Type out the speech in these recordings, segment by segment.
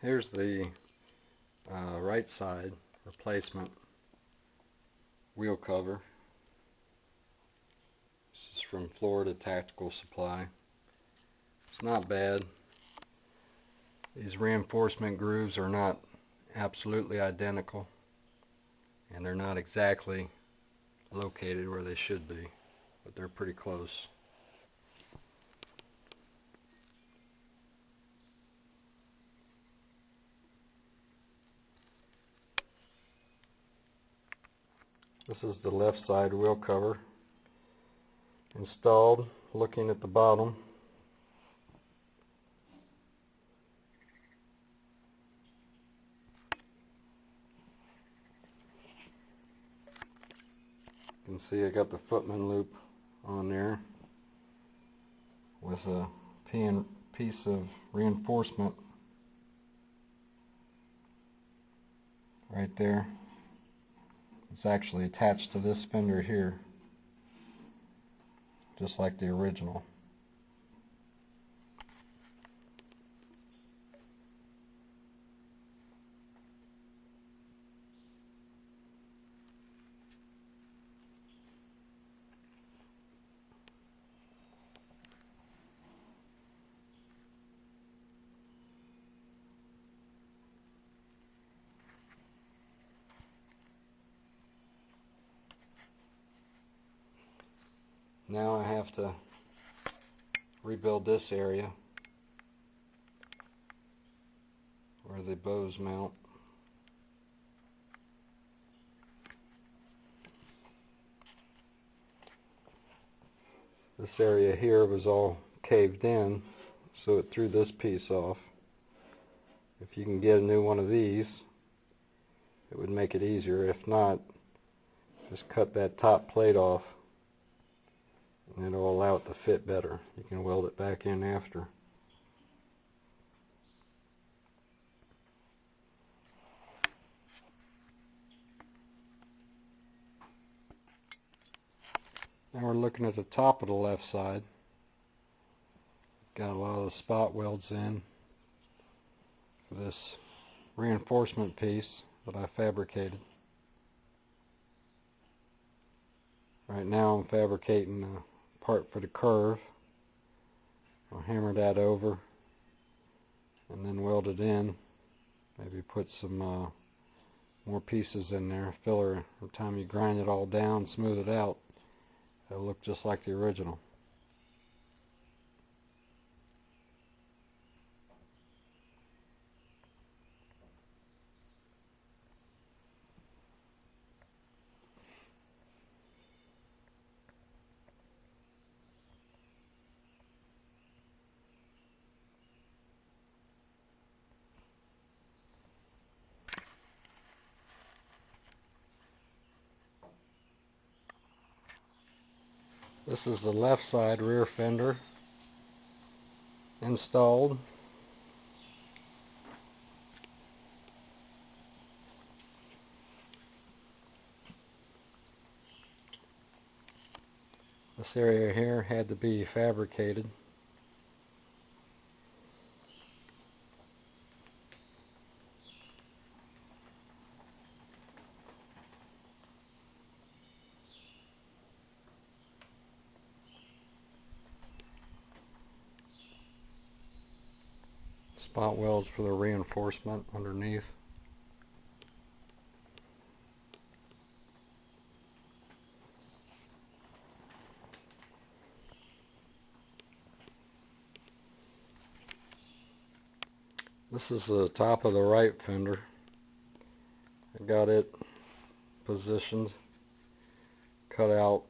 Here's the right side replacement wheel cover. This is from Florida Tactical Supply. It's not bad. These reinforcement grooves are not absolutely identical, and they're not exactly located where they should be, but they're pretty close. This is the left side wheel cover installed. Looking at the bottom, you can see I got the footman loop on there with a piece of reinforcement right there. It's actually attached to this fender here, just like the original. Now I have to rebuild this area where the bows mount. This area here was all caved in, so it threw this piece off. If you can get a new one of these, it would make it easier. If not, just cut that top plate off and it'll allow it to fit better. You can weld it back in after. Now we're looking at the top of the left side. Got a lot of the spot welds in for this reinforcement piece that I fabricated. Right now I'm fabricating a part for the curve. I'll hammer that over and then weld it in. Maybe put some more pieces in there. Filler. Every time you grind it all down, smooth it out, it'll look just like the original. This is the left side rear fender installed. This area here had to be fabricated. Spot welds for the reinforcement underneath. This is the top of the right fender. I got it positioned, cut out,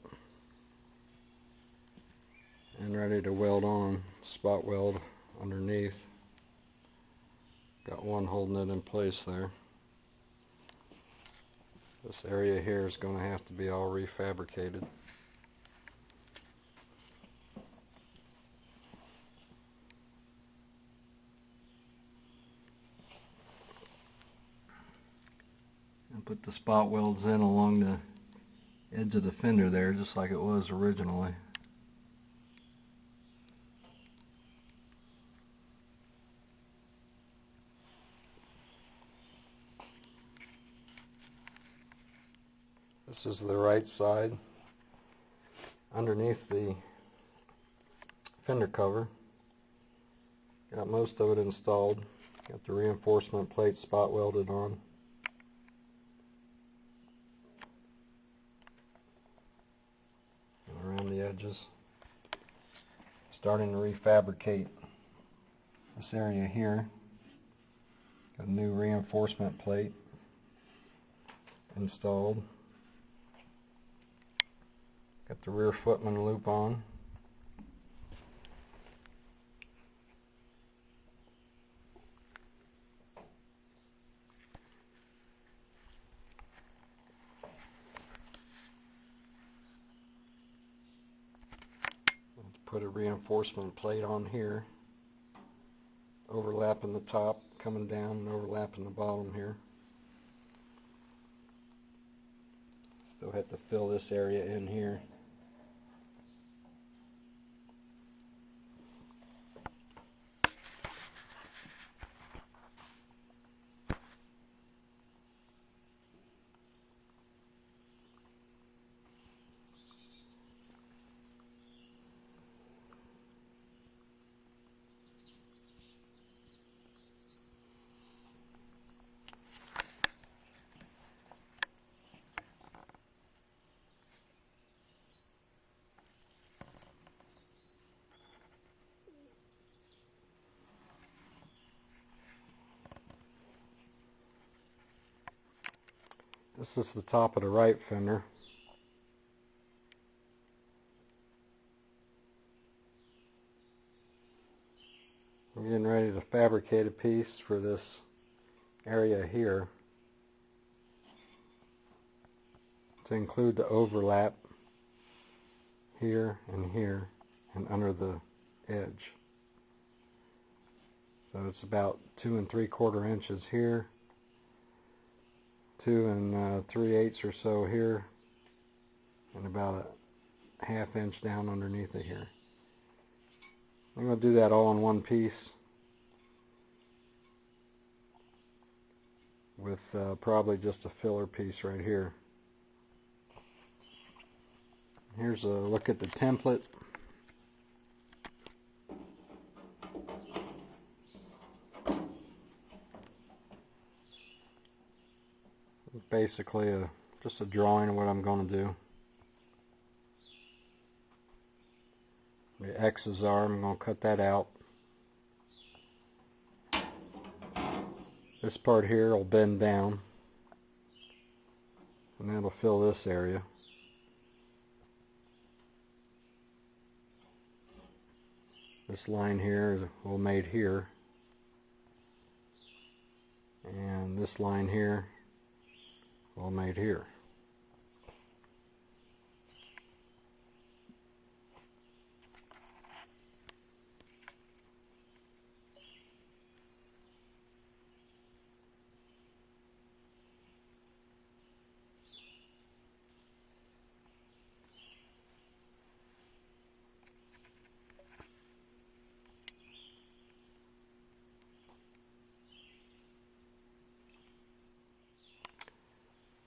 and ready to weld on. Spot weld underneath. Got one holding it in place there. This area here is going to have to be all refabricated. And put the spot welds in along the edge of the fender there, just like it was originally. This is the right side underneath the fender cover. Got most of it installed. Got the reinforcement plate spot welded on. And around the edges. Starting to refabricate this area here. Got a new reinforcement plate installed. Got the rear footman loop on. Let's put a reinforcement plate on here, overlapping the top, coming down and overlapping the bottom here. Still have to fill this area in here. This is the top of the right fender. I'm getting ready to fabricate a piece for this area here to include the overlap here and under the edge. So it's about 2 3/4 inches here, 2 3/8 or so here, and about a 1/2 inch down underneath it here. I'm going to do that all in one piece with probably just a filler piece right here. Here's a look at the template. Basically just a drawing of what I'm going to do. The X's are, I'm going to cut that out. This part here will bend down and that'll fill this area. This line here will made here, and this line here will made here.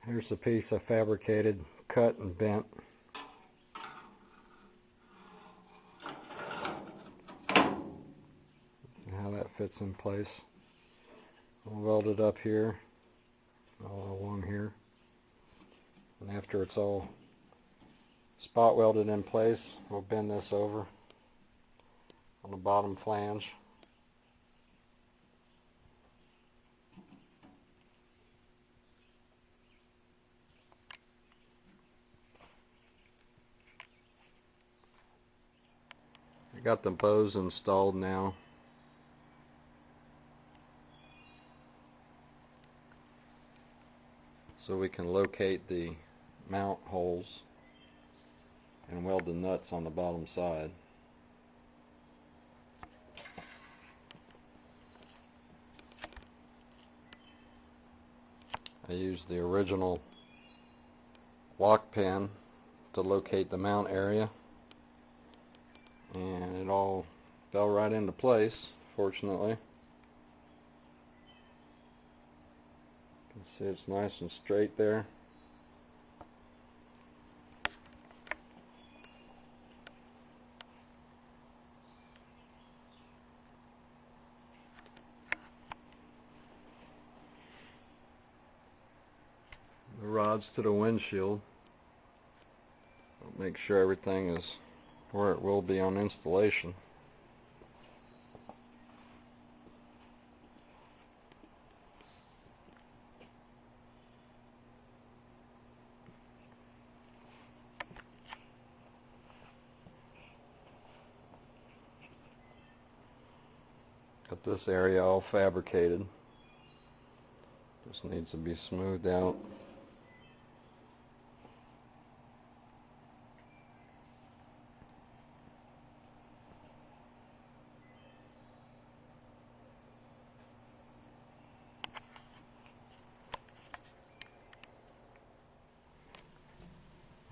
Here's the piece I fabricated, cut and bent. And how that fits in place. I'll weld it up here, all along here. And after it's all spot welded in place, we'll bend this over on the bottom flange. I got the bows installed now. So we can locate the mount holes and weld the nuts on the bottom side. I used the original lock pin to locate the mount area, and it all fell right into place, fortunately. You can see it's nice and straight there. rods to the windshield. Make sure everything is where it will be on installation. Got this area all fabricated. Just needs to be smoothed out.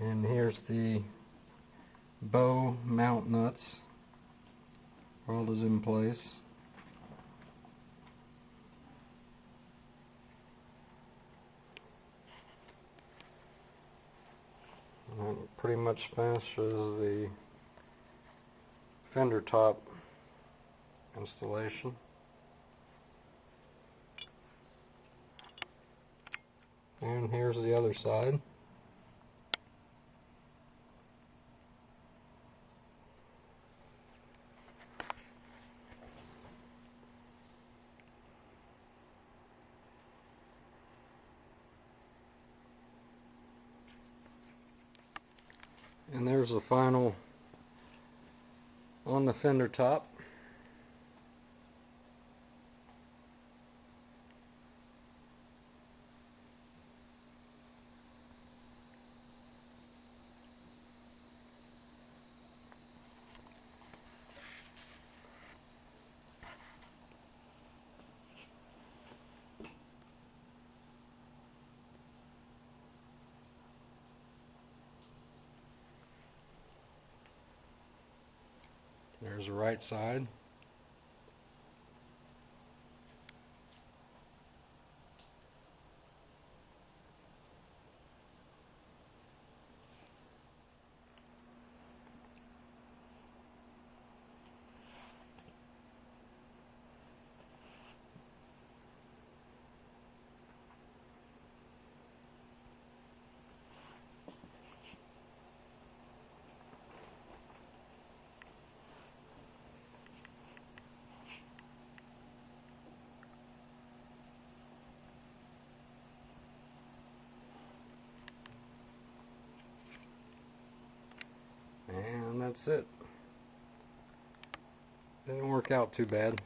And here's the bow mount nuts welded in place. And it pretty much finishes the fender top installation. And here's the other side. And there's the final on the fender top. There's the right side. And that's it. Didn't work out too bad.